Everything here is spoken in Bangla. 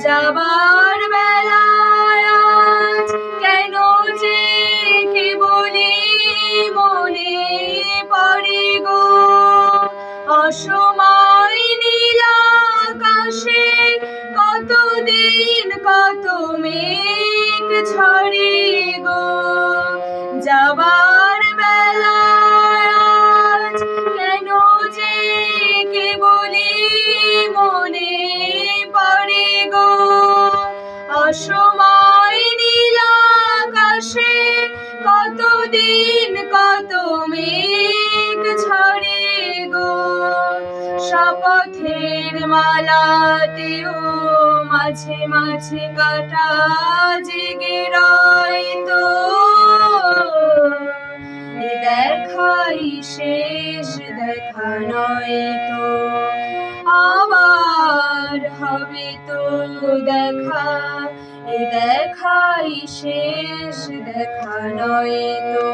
যাবার বেলায় আজ কেন যে কেবলি মনে পড়ে গো, অসময় নীল আকাশে কতদিন কত মেঘ ঝরে গো। যাবার বেলায় আজ কেন যে কেবলি মনে পড়ে গো, অসময় নীল আকাশে কতদিন কত মেঘ ঝরে গো। শপথের মালাতেও মাঝে মাঝে কাটা জেগে রয়তো, এ দেখাই শেষ দেখা নয়তো, আবার হবে তো দেখা, এ দেখাই শেষ দেখা নয়তো।